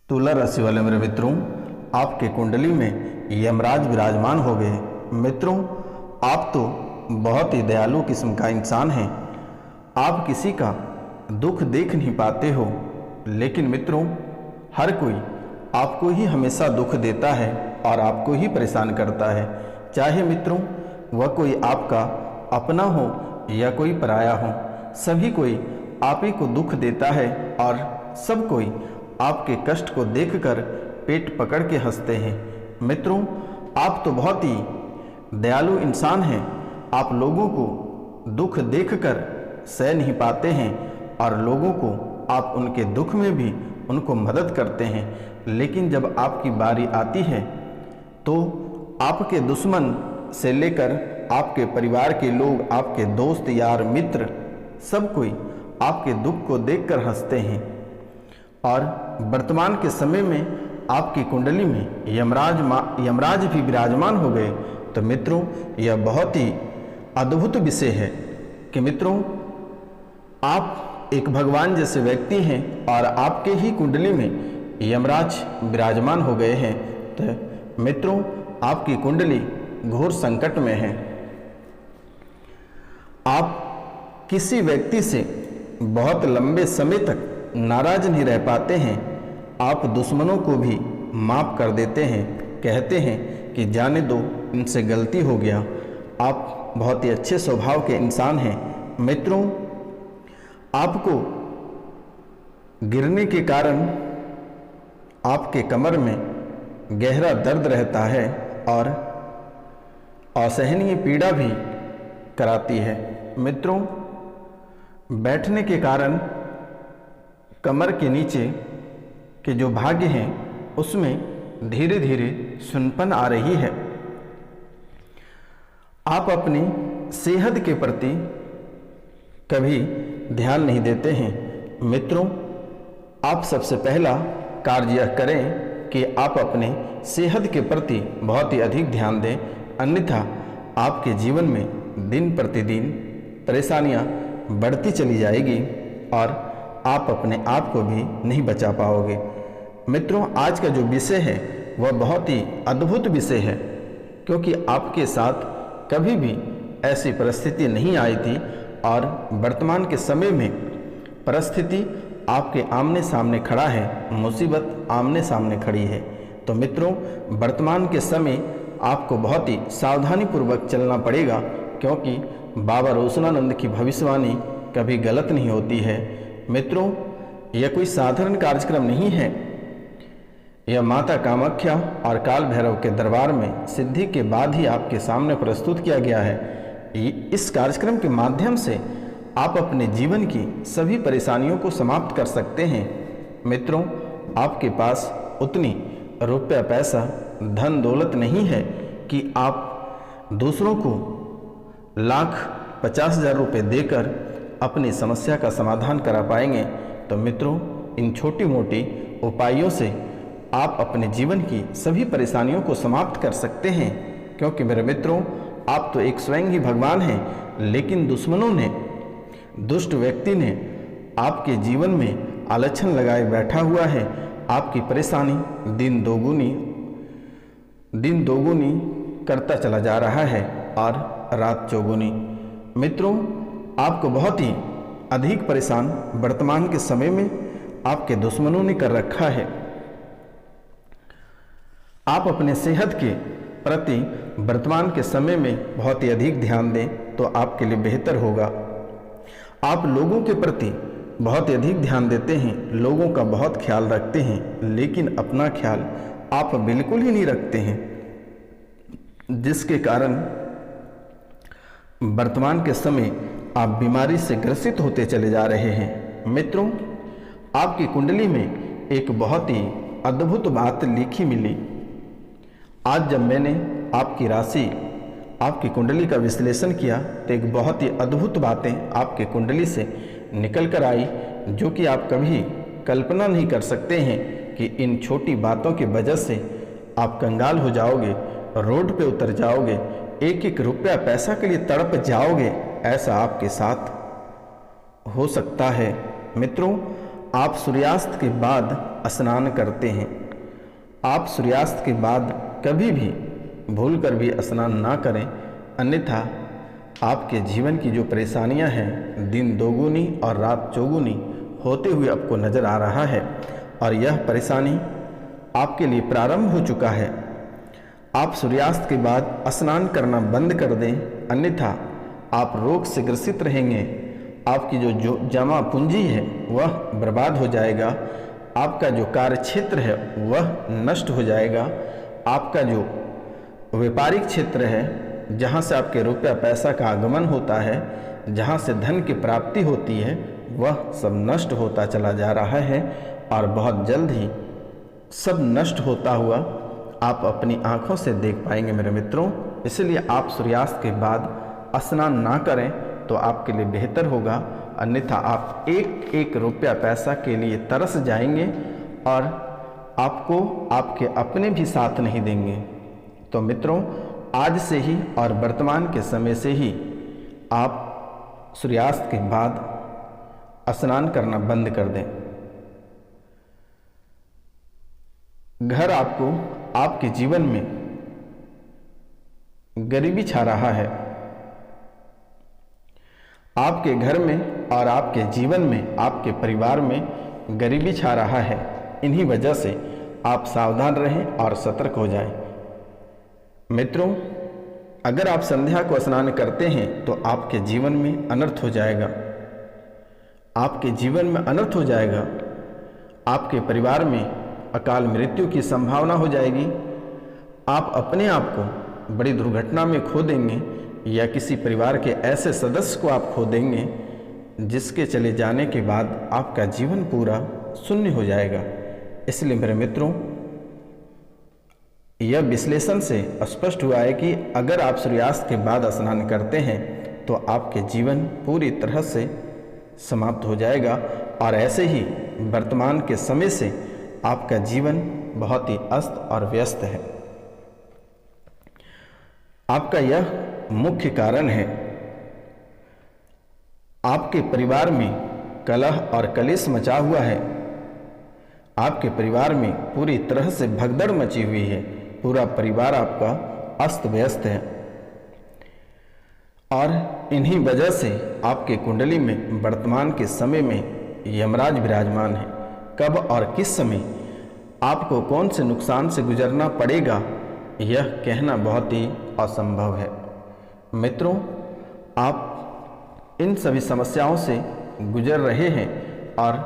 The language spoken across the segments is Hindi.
तुला राशि वाले मेरे मित्रों, आपके कुंडली में यमराज विराजमान हो गए। मित्रों, आप तो बहुत ही दयालु किस्म का इंसान हैं। आप किसी का दुख देख नहीं पाते हो, लेकिन मित्रों हर कोई आपको ही हमेशा दुख देता है और आपको ही परेशान करता है। चाहे मित्रों वह कोई आपका अपना हो या कोई पराया हो, सभी कोई आप ही को दुख देता है और सब कोई आपके कष्ट को देखकर पेट पकड़ के हंसते हैं। मित्रों, आप तो बहुत ही दयालु इंसान हैं। आप लोगों को दुख देखकर सह नहीं पाते हैं और लोगों को आप उनके दुख में भी उनको मदद करते हैं, लेकिन जब आपकी बारी आती है तो आपके दुश्मन से लेकर आपके परिवार के लोग, आपके दोस्त यार मित्र, सब कोई आपके दुख को देखकर हंसते हैं। और वर्तमान के समय में आपकी कुंडली में यमराज भी विराजमान हो गए। तो मित्रों यह बहुत ही अद्भुत विषय है कि मित्रों आप एक भगवान जैसे व्यक्ति हैं और आपके ही कुंडली में यमराज विराजमान हो गए हैं। तो मित्रों आपकी कुंडली घोर संकट में है। आप किसी व्यक्ति से बहुत लंबे समय तक नाराज नहीं रह पाते हैं। आप दुश्मनों को भी माफ कर देते हैं, कहते हैं कि जाने दो, इनसे गलती हो गया। आप बहुत ही अच्छे स्वभाव के इंसान हैं। मित्रों, आपको गिरने के कारण आपके कमर में गहरा दर्द रहता है और असहनीय पीड़ा भी कराती है। मित्रों, बैठने के कारण कमर के नीचे के जो भाग हैं उसमें धीरे धीरे सुनपन आ रही है। आप अपनी सेहत के प्रति कभी ध्यान नहीं देते हैं। मित्रों, आप सबसे पहला कार्य यह करें कि आप अपने सेहत के प्रति बहुत ही अधिक ध्यान दें, अन्यथा आपके जीवन में दिन प्रतिदिन परेशानियां बढ़ती चली जाएगी और आप अपने आप को भी नहीं बचा पाओगे। मित्रों, आज का जो विषय है वह बहुत ही अद्भुत विषय है, क्योंकि आपके साथ कभी भी ऐसी परिस्थिति नहीं आई थी और वर्तमान के समय में परिस्थिति आपके आमने सामने खड़ा है, मुसीबत आमने सामने खड़ी है। तो मित्रों, वर्तमान के समय आपको बहुत ही सावधानी पूर्वक चलना पड़ेगा, क्योंकि बाबा रोशनानंद की भविष्यवाणी कभी गलत नहीं होती है। मित्रों, यह कोई साधारण कार्यक्रम नहीं है। यह माता कामाख्या और काल भैरव के दरबार में सिद्धि के बाद ही आपके सामने प्रस्तुत किया गया है। इस कार्यक्रम के माध्यम से आप अपने जीवन की सभी परेशानियों को समाप्त कर सकते हैं। मित्रों, आपके पास उतनी रुपया पैसा धन दौलत नहीं है कि आप दूसरों को 1,50,000 रुपये देकर अपनी समस्या का समाधान करा पाएंगे। तो मित्रों, इन छोटी मोटी उपायों से आप अपने जीवन की सभी परेशानियों को समाप्त कर सकते हैं, क्योंकि मेरे मित्रों आप तो एक स्वयं ही भगवान हैं, लेकिन दुश्मनों ने, दुष्ट व्यक्ति ने आपके जीवन में आलक्षण लगाए बैठा हुआ है। आपकी परेशानी दिन दोगुनी करता चला जा रहा है और रात चौगुनी। मित्रों, आपको बहुत ही अधिक परेशान वर्तमान के समय में आपके दुश्मनों ने कर रखा है। आप अपने सेहत के प्रति वर्तमान के समय में बहुत ही अधिक ध्यान दें तो आपके लिए बेहतर होगा। आप लोगों के प्रति बहुत ही अधिक ध्यान देते हैं, लोगों का बहुत ख्याल रखते हैं, लेकिन अपना ख्याल आप बिल्कुल ही नहीं रखते हैं, जिसके कारण वर्तमान के समय आप बीमारी से ग्रसित होते चले जा रहे हैं। मित्रों, आपकी कुंडली में एक बहुत ही अद्भुत बात लिखी मिली। आज जब मैंने आपकी राशि, आपकी कुंडली का विश्लेषण किया तो एक बहुत ही अद्भुत बातें आपके कुंडली से निकल कर आई, जो कि आप कभी कल्पना नहीं कर सकते हैं कि इन छोटी बातों की वजह से आप कंगाल हो जाओगे, रोड पे उतर जाओगे, एक एक रुपया पैसा के लिए तड़प जाओगे। ऐसा आपके साथ हो सकता है। मित्रों, आप सूर्यास्त के बाद स्नान करते हैं। आप सूर्यास्त के बाद कभी भी भूल कर भी स्नान ना करें, अन्यथा आपके जीवन की जो परेशानियां हैं दिन दोगुनी और रात चौगुनी होते हुए आपको नज़र आ रहा है और यह परेशानी आपके लिए प्रारंभ हो चुका है। आप सूर्यास्त के बाद स्नान करना बंद कर दें, अन्यथा आप रोग से ग्रसित रहेंगे। आपकी जो जमा पूंजी है वह बर्बाद हो जाएगा। आपका जो कार्य क्षेत्र है वह नष्ट हो जाएगा। आपका जो व्यापारिक क्षेत्र है, जहाँ से आपके रुपया पैसा का आगमन होता है, जहाँ से धन की प्राप्ति होती है, वह सब नष्ट होता चला जा रहा है और बहुत जल्द ही सब नष्ट होता हुआ आप अपनी आंखों से देख पाएंगे मेरे मित्रों। इसलिए आप सूर्यास्त के बाद स्नान ना करें तो आपके लिए बेहतर होगा, अन्यथा आप एक एक रुपया पैसा के लिए तरस जाएंगे और आपको आपके अपने भी साथ नहीं देंगे। तो मित्रों, आज से ही और वर्तमान के समय से ही आप सूर्यास्त के बाद स्नान करना बंद कर दें। घर आपको आपके जीवन में गरीबी छा रहा है। आपके घर में और आपके जीवन में, आपके परिवार में गरीबी छा रहा है। इन्हीं वजह से आप सावधान रहें और सतर्क हो जाएं। मित्रों, अगर आप संध्या को स्नान करते हैं तो आपके जीवन में अनर्थ हो जाएगा। आपके जीवन में अनर्थ हो जाएगा। आपके परिवार में अकाल मृत्यु की संभावना हो जाएगी। आप अपने आप को बड़ी दुर्घटना में खो देंगे या किसी परिवार के ऐसे सदस्य को आप खो देंगे जिसके चले जाने के बाद आपका जीवन पूरा शून्य हो जाएगा। इसलिए मेरे मित्रों, यह विश्लेषण से स्पष्ट हुआ है कि अगर आप सूर्यास्त के बाद स्नान करते हैं तो आपके जीवन पूरी तरह से समाप्त हो जाएगा और ऐसे ही वर्तमान के समय से आपका जीवन बहुत ही अस्त और व्यस्त है। आपका यह मुख्य कारण है। आपके परिवार में कलह और कलेश मचा हुआ है। आपके परिवार में पूरी तरह से भगदड़ मची हुई है। पूरा परिवार आपका अस्त व्यस्त है और इन्हीं वजह से आपके कुंडली में वर्तमान के समय में यमराज विराजमान है। कब और किस समय आपको कौन से नुकसान से गुजरना पड़ेगा, यह कहना बहुत ही असंभव है। मित्रों, आप इन सभी समस्याओं से गुजर रहे हैं और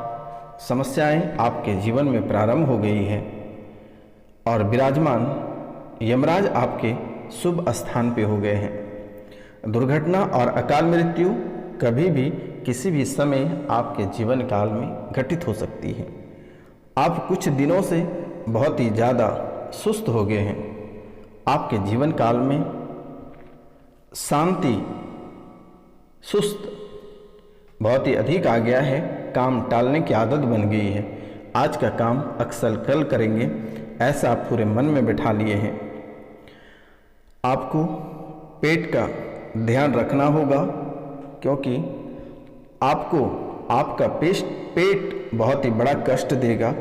समस्याएं आपके जीवन में प्रारंभ हो गई हैं और विराजमान यमराज आपके शुभ स्थान पे हो गए हैं। दुर्घटना और अकाल मृत्यु कभी भी किसी भी समय आपके जीवन काल में घटित हो सकती है। आप कुछ दिनों से बहुत ही ज़्यादा सुस्त हो गए हैं। आपके जीवन काल में शांति सुस्त बहुत ही अधिक आ गया है। काम टालने की आदत बन गई है। आज का काम अक्सर कल करेंगे, ऐसा आप पूरे मन में बैठा लिए हैं। आपको पेट का ध्यान रखना होगा क्योंकि आपको आपका पेट बहुत ही बड़ा कष्ट देगा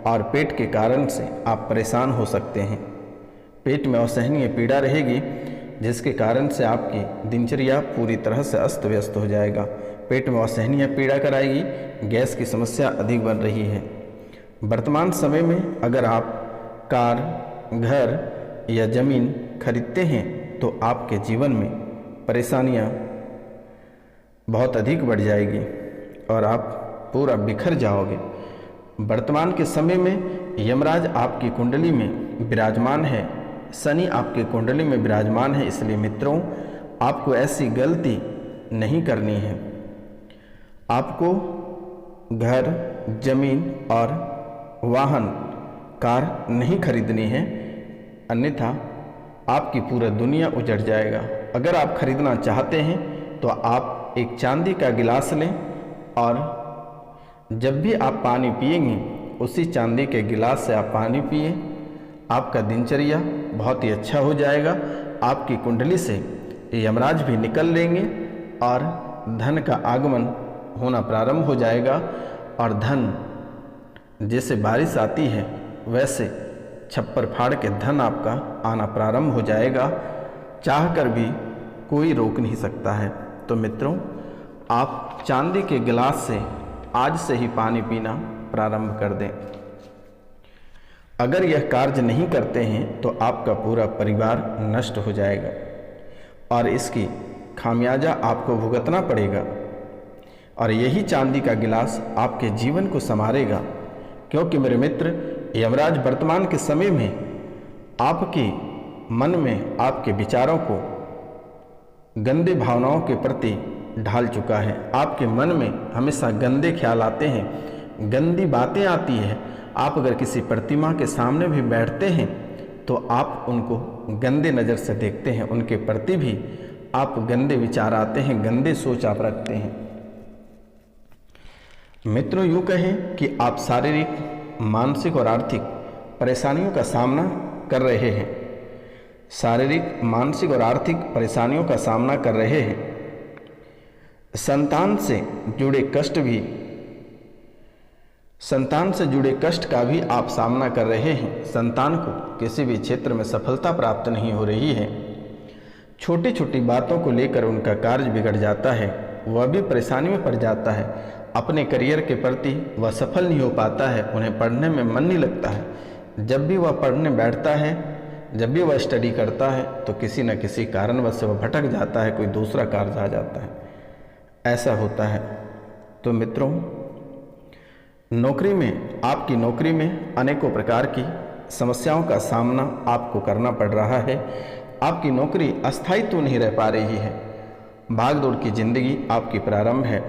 और पेट के कारण से आप परेशान हो सकते हैं। पेट में असहनीय पीड़ा रहेगी जिसके कारण से आपकी दिनचर्या पूरी तरह से अस्त व्यस्त हो जाएगा। पेट में असहनीय पीड़ा कराएगी, गैस की समस्या अधिक बन रही है। वर्तमान समय में अगर आप कार, घर या ज़मीन खरीदते हैं तो आपके जीवन में परेशानियां बहुत अधिक बढ़ जाएगी और आप पूरा बिखर जाओगे। वर्तमान के समय में यमराज आपकी कुंडली में विराजमान है, शनि आपके कुंडली में विराजमान है। इसलिए मित्रों, आपको ऐसी गलती नहीं करनी है। आपको घर, जमीन और वाहन, कार नहीं खरीदनी है, अन्यथा आपकी पूरा दुनिया उजड़ जाएगा। अगर आप खरीदना चाहते हैं तो आप एक चांदी का गिलास लें और जब भी आप पानी पिएंगे उसी चांदी के गिलास से आप पानी पिए। आपका दिनचर्या बहुत ही अच्छा हो जाएगा। आपकी कुंडली से यमराज भी निकल लेंगे और धन का आगमन होना प्रारंभ हो जाएगा और धन जैसे बारिश आती है वैसे छप्पर फाड़ के धन आपका आना प्रारंभ हो जाएगा, चाह कर भी कोई रोक नहीं सकता है। तो मित्रों, आप चांदी के गिलास से आज से ही पानी पीना प्रारंभ कर दें। अगर यह कार्य नहीं करते हैं तो आपका पूरा परिवार नष्ट हो जाएगा और इसकी खामियाजा आपको भुगतना पड़ेगा। और यही चांदी का गिलास आपके जीवन को संवारेगा, क्योंकि मेरे मित्र, यमराज वर्तमान के समय में आपके मन में आपके विचारों को गंदे भावनाओं के प्रति ढाल चुका है। आपके मन में हमेशा गंदे ख्याल आते हैं, गंदी बातें आती है। आप अगर किसी प्रतिमा के सामने भी बैठते हैं तो आप उनको गंदे नज़र से देखते हैं, उनके प्रति भी आप गंदे विचार आते हैं, गंदे सोच आप रखते हैं। मित्रों, यूँ कहें कि आप शारीरिक, मानसिक और आर्थिक परेशानियों का सामना कर रहे हैं। शारीरिक, मानसिक और आर्थिक परेशानियों का सामना कर रहे हैं। संतान से जुड़े कष्ट का भी आप सामना कर रहे हैं। संतान को किसी भी क्षेत्र में सफलता प्राप्त नहीं हो रही है। छोटी छोटी बातों को लेकर उनका कार्य बिगड़ जाता है, वह भी परेशानी में पड़ जाता है। अपने करियर के प्रति वह सफल नहीं हो पाता है, उन्हें पढ़ने में मन नहीं लगता है। जब भी वह पढ़ने बैठता है, जब भी वह स्टडी करता है तो किसी न किसी कारणवश से वह भटक जाता है, कोई दूसरा कार्य आ जाता है। ऐसा होता है। तो मित्रों, आपकी नौकरी में अनेकों प्रकार की समस्याओं का सामना आपको करना पड़ रहा है। आपकी नौकरी अस्थायी तो नहीं रह पा रही है। भागदौड़ की जिंदगी आपकी प्रारंभ है।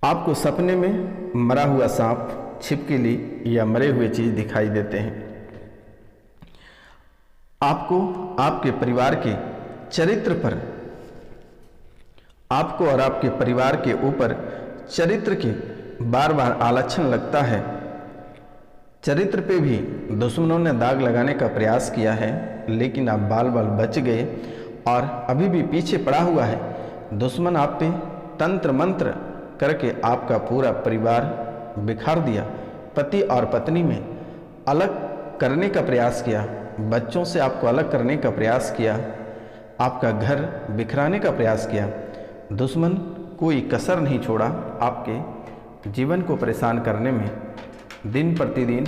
आपको सपने में मरा हुआ सांप, छिपकली या मरे हुए चीज दिखाई देते हैं। आपको आपके परिवार के चरित्र पर, आपको और आपके परिवार के ऊपर चरित्र के बार बार आलक्षण लगता है। चरित्र पे भी दुश्मनों ने दाग लगाने का प्रयास किया है, लेकिन आप बाल बाल बच गए और अभी भी पीछे पड़ा हुआ है। दुश्मन आप पे तंत्र मंत्र करके आपका पूरा परिवार बिखार दिया। पति और पत्नी में अलग करने का प्रयास किया, बच्चों से आपको अलग करने का प्रयास किया, आपका घर बिखराने का प्रयास किया। दुश्मन कोई कसर नहीं छोड़ा आपके जीवन को परेशान करने में। दिन प्रतिदिन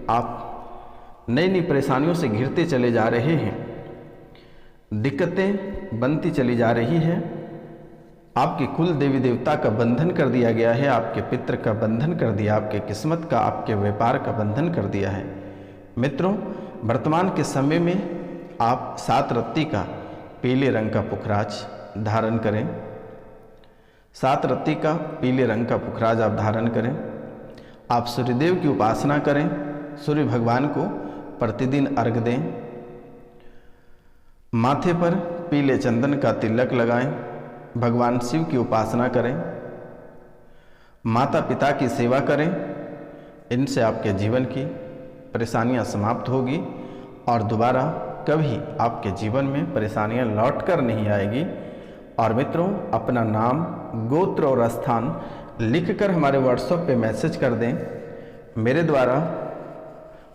आप नई नई परेशानियों से घिरते चले जा रहे हैं। दिक्कतें बनती चली जा रही है। आपके कुल देवी देवता का बंधन कर दिया गया है, आपके पितृ का बंधन कर दिया, आपके किस्मत का, आपके व्यापार का बंधन कर दिया है। मित्रों, वर्तमान के समय में आप 7 रत्ती का पीले रंग का पुखराज धारण करें। 7 रत्ती का पीले रंग का पुखराज आप धारण करें। आप सूर्यदेव की उपासना करें, सूर्य भगवान को प्रतिदिन अर्घ दें। माथे पर पीले चंदन का तिलक लगाएं। भगवान शिव की उपासना करें। माता पिता की सेवा करें। इनसे आपके जीवन की परेशानियां समाप्त होगी और दोबारा कभी आपके जीवन में परेशानियां लौट कर नहीं आएगी। और मित्रों, अपना नाम, गोत्र और स्थान लिखकर हमारे व्हाट्सएप पे मैसेज कर दें। मेरे द्वारा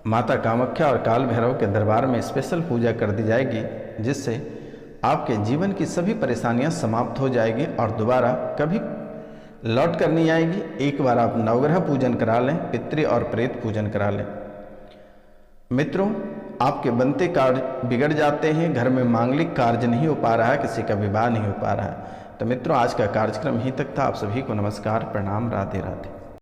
माता कामाख्या और काल भैरव के दरबार में स्पेशल पूजा कर दी जाएगी, जिससे आपके जीवन की सभी परेशानियां समाप्त हो जाएगी और दोबारा कभी लौट कर नहीं आएगी। एक बार आप नवग्रह पूजन करा लें, पितृ और प्रेत पूजन करा लें। मित्रों, आपके बनते कार्य बिगड़ जाते हैं, घर में मांगलिक कार्य नहीं हो पा रहा है, किसी का विवाह नहीं हो पा रहा है। तो मित्रों, आज का कार्यक्रम यहीं तक था। आप सभी को नमस्कार, प्रणाम, राधे राधे।